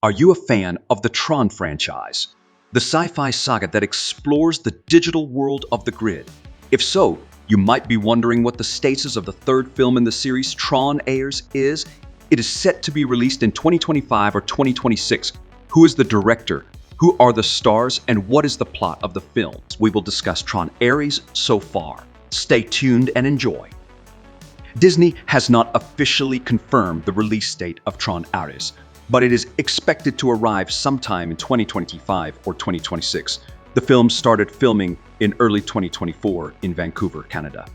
Are you a fan of the Tron franchise, the sci-fi saga that explores the digital world of the grid? If so, you might be wondering what the status of the third film in the series, Tron Ares, is. It is set to be released in 2025 or 2026. Who is the director? Who are the stars? And what is the plot of the film? We will discuss Tron Ares so far. Stay tuned and enjoy. Disney has not officially confirmed the release date of Tron Ares, but it is expected to arrive sometime in 2025 or 2026. The film started filming in early 2024 in Vancouver, Canada.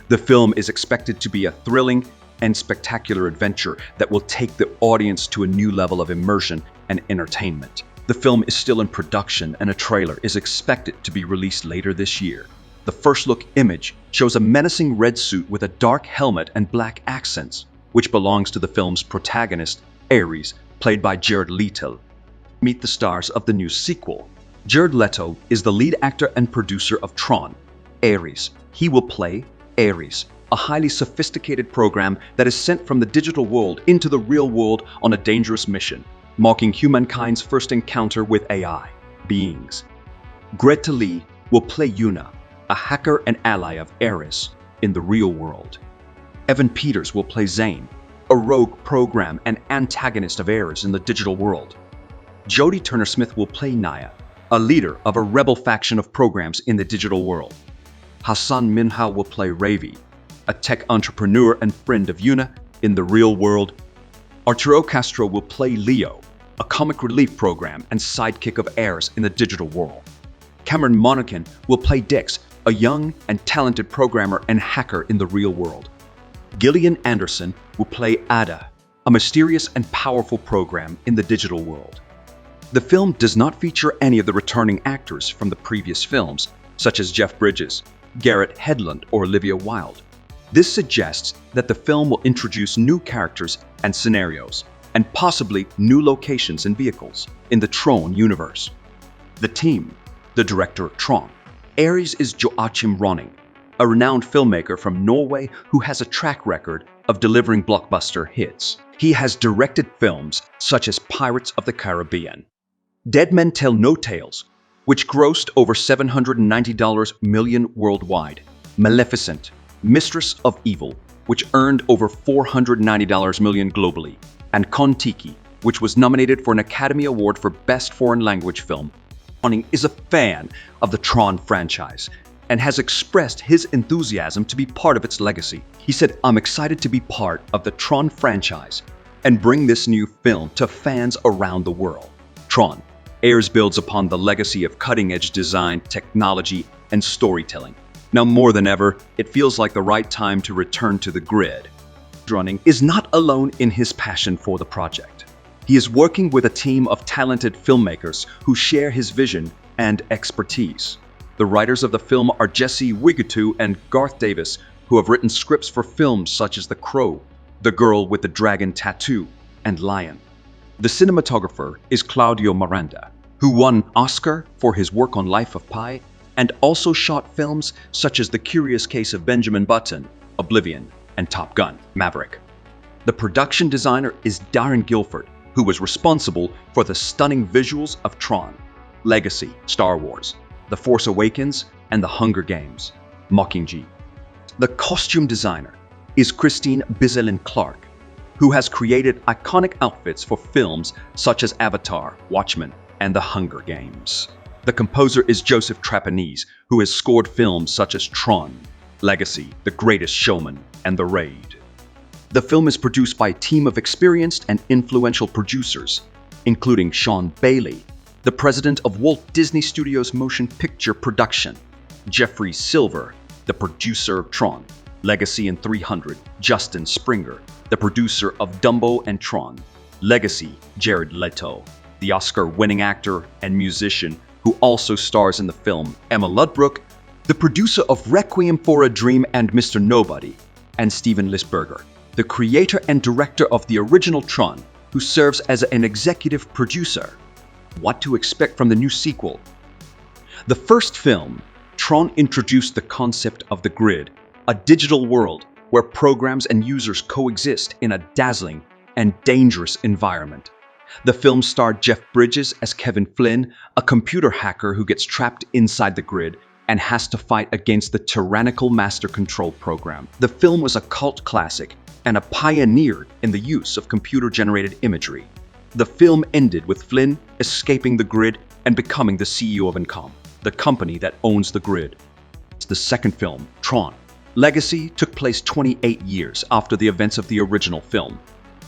The film is expected to be a thrilling and spectacular adventure that will take the audience to a new level of immersion and entertainment. The film is still in production and a trailer is expected to be released later this year. The first look image shows a menacing red suit with a dark helmet and black accents, which belongs to the film's protagonist, Ares, played by Jared Leto. Meet the stars of the new sequel. Jared Leto is the lead actor and producer of Tron Ares. He will play Ares, a highly sophisticated program that is sent from the digital world into the real world on a dangerous mission, marking humankind's first encounter with AI beings. Greta Lee will play Yuna, a hacker and ally of Ares in the real world. Evan Peters will play Zane, a rogue program and antagonist of Ares in the digital world. Jodie Turner-Smith will play Naya, a leader of a rebel faction of programs in the digital world. Hassan Minhaj will play Ravi, a tech entrepreneur and friend of Yuna in the real world. Arturo Castro will play Leo, a comic relief program and sidekick of Ares in the digital world. Cameron Monaghan will play Dix, a young and talented programmer and hacker in the real world. Gillian Anderson will play Ada, a mysterious and powerful program in the digital world. The film does not feature any of the returning actors from the previous films, such as Jeff Bridges, Garrett Hedlund, or Olivia Wilde. This suggests that the film will introduce new characters and scenarios, and possibly new locations and vehicles in the Tron universe. The team, the director of Tron Ares is Joachim Ronning, a renowned filmmaker from Norway who has a track record of delivering blockbuster hits. He has directed films such as Pirates of the Caribbean, Dead Men Tell No Tales, which grossed over $790 million worldwide, Maleficent, Mistress of Evil, which earned over $490 million globally, and Kon-Tiki, which was nominated for an Academy Award for Best Foreign Language Film. Ronning is a fan of the Tron franchise and has expressed his enthusiasm to be part of its legacy. He said, "I'm excited to be part of the Tron franchise and bring this new film to fans around the world." Tron Ares builds upon the legacy of cutting-edge design, technology, and storytelling. Now more than ever, it feels like the right time to return to the grid. Ronning is not alone in his passion for the project. He is working with a team of talented filmmakers who share his vision and expertise. The writers of the film are Jesse Wigutu and Garth Davis, who have written scripts for films such as The Crow, The Girl with the Dragon Tattoo, and Lion. The cinematographer is Claudio Miranda, who won Oscar for his work on Life of Pi and also shot films such as The Curious Case of Benjamin Button, Oblivion, and Top Gun: Maverick. The production designer is Darren Guilford, who was responsible for the stunning visuals of Tron, Legacy, Star Wars, The Force Awakens, and The Hunger Games, Mockingjay. The costume designer is Christine Bizelin-Clark, who has created iconic outfits for films such as Avatar, Watchmen, and The Hunger Games. The composer is Joseph Trapanese, who has scored films such as Tron, Legacy, The Greatest Showman, and The Raid. The film is produced by a team of experienced and influential producers, including Sean Bailey, the president of Walt Disney Studios Motion Picture Production, Jeffrey Silver, the producer of Tron, Legacy and 300, Justin Springer, the producer of Dumbo and Tron, Legacy, Jared Leto, the Oscar-winning actor and musician who also stars in the film, Emma Ludbrook, the producer of Requiem for a Dream and Mr. Nobody, and Steven Lisberger, the creator and director of the original Tron, who serves as an executive producer. What to expect from the new sequel? The first film, Tron, introduced the concept of the grid, a digital world where programs and users coexist in a dazzling and dangerous environment. The film starred Jeff Bridges as Kevin Flynn, a computer hacker who gets trapped inside the grid and has to fight against the tyrannical master control program. The film was a cult classic and a pioneer in the use of computer-generated imagery. The film ended with Flynn escaping the grid and becoming the CEO of Incom, the company that owns the grid. The second film, Tron Legacy, took place 28 years after the events of the original film.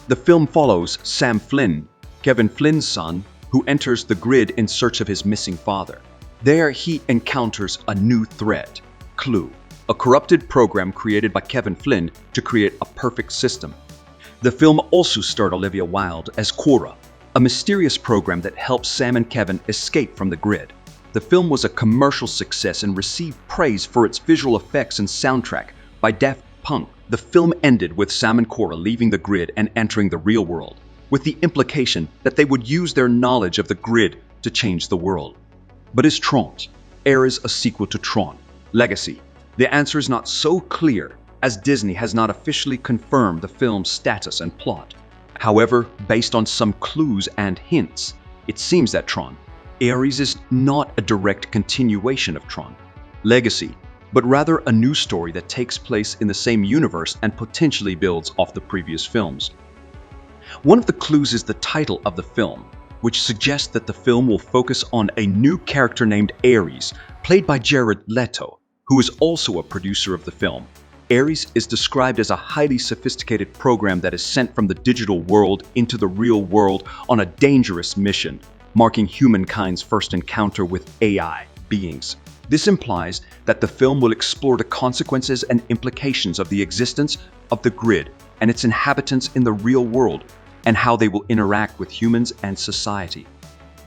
The film follows Sam Flynn, Kevin Flynn's son, who enters the grid in search of his missing father. There he encounters a new threat, Clue, a corrupted program created by Kevin Flynn to create a perfect system. The film also starred Olivia Wilde as Quora, a mysterious program that helps Sam and Kevin escape from the grid. The film was a commercial success and received praise for its visual effects and soundtrack by Daft Punk. The film ended with Sam and Quora leaving the grid and entering the real world, with the implication that they would use their knowledge of the grid to change the world. But is Tron Ares a sequel to Tron Legacy? The answer is not so clear, as Disney has not officially confirmed the film's status and plot. However, based on some clues and hints, it seems that Tron Ares is not a direct continuation of Tron Legacy, but rather a new story that takes place in the same universe and potentially builds off the previous films. One of the clues is the title of the film, which suggests that the film will focus on a new character named Ares, played by Jared Leto, who is also a producer of the film. Ares is described as a highly sophisticated program that is sent from the digital world into the real world on a dangerous mission, marking humankind's first encounter with AI beings. This implies that the film will explore the consequences and implications of the existence of the grid and its inhabitants in the real world, and how they will interact with humans and society.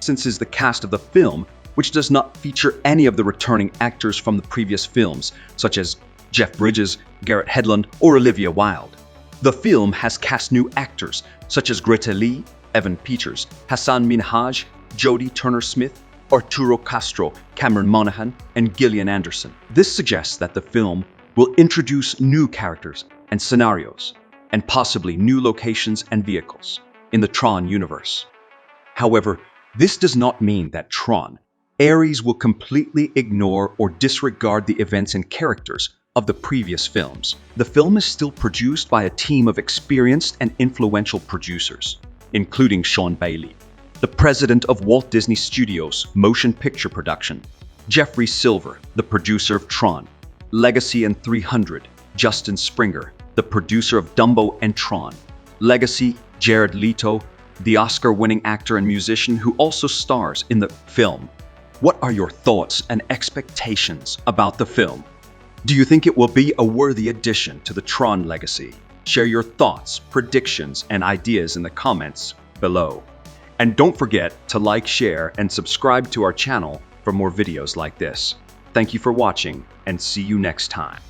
Since is the cast of the film, which does not feature any of the returning actors from the previous films, such as Jeff Bridges, Garrett Hedlund, or Olivia Wilde. The film has cast new actors, such as Greta Lee, Evan Peters, Hassan Minhaj, Jodie Turner-Smith, Arturo Castro, Cameron Monaghan, and Gillian Anderson. This suggests that the film will introduce new characters and scenarios, and possibly new locations and vehicles in the Tron universe. However, this does not mean that Tron Ares will completely ignore or disregard the events and characters of the previous films. The film is still produced by a team of experienced and influential producers, including Sean Bailey, the president of Walt Disney Studios Motion Picture Production, Jeffrey Silver, the producer of Tron Legacy and 300, Justin Springer, the producer of Dumbo and Tron Legacy, Jared Leto, the Oscar-winning actor and musician who also stars in the film. What are your thoughts and expectations about the film? Do you think it will be a worthy addition to the Tron Legacy? Share your thoughts, predictions, and ideas in the comments below. And don't forget to like, share, and subscribe to our channel for more videos like this. Thank you for watching, and see you next time.